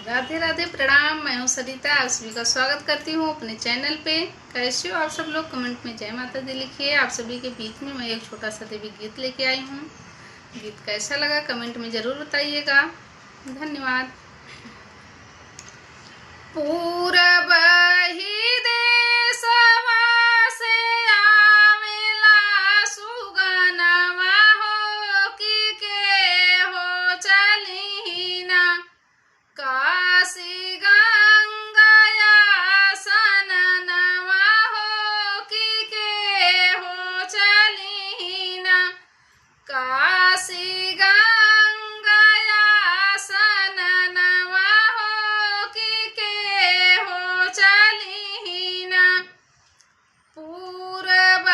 राधे राधे, प्रणाम। मैं हूँ सरिता, आप सभी का स्वागत करती हूँ अपने चैनल पे। कैसे हो आप सब लोग? कमेंट में जय माता दी लिखिए। आप सभी के बीच में मैं एक छोटा सा देवी गीत लेके आई हूँ। गीत कैसा लगा कमेंट में ज़रूर बताइएगा। धन्यवाद। पूरब ही देशवा से आवेला सुगनवा हो के हो चलिना काशी गंगया सननवा हो के हो चलिना काशी गंगया सननवा हो के हो चलिना पूरब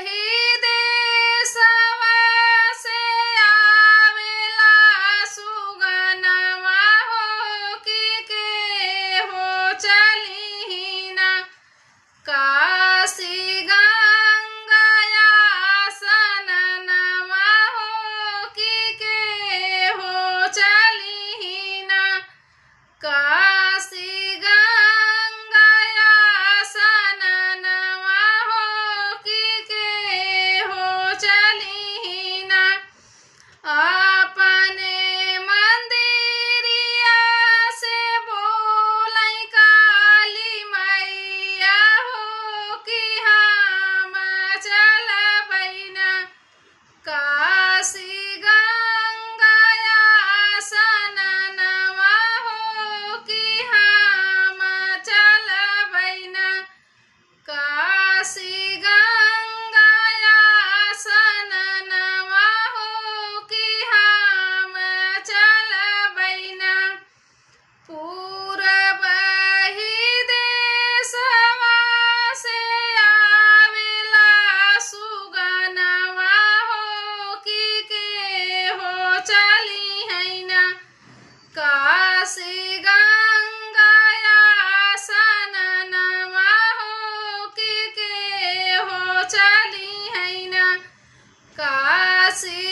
ही देशवा से आवेला सुगनवा हो के हो चलिना काशी गंगया सननवा हो के हो चलिना काशी गंगया सननवा हो के हो चलिना अपने मंदिरिया से बोलै काली मैया हो कि हम चलबैना काशी गंगया सननवा हो कि हम चलबैना काशी गंगया सननवा हो कि हम चलबैना पूरब ही देशवा से आवेला सुगनवा हो के हो चलिना काशी गंगया सननवा हो के हो चलिना काशी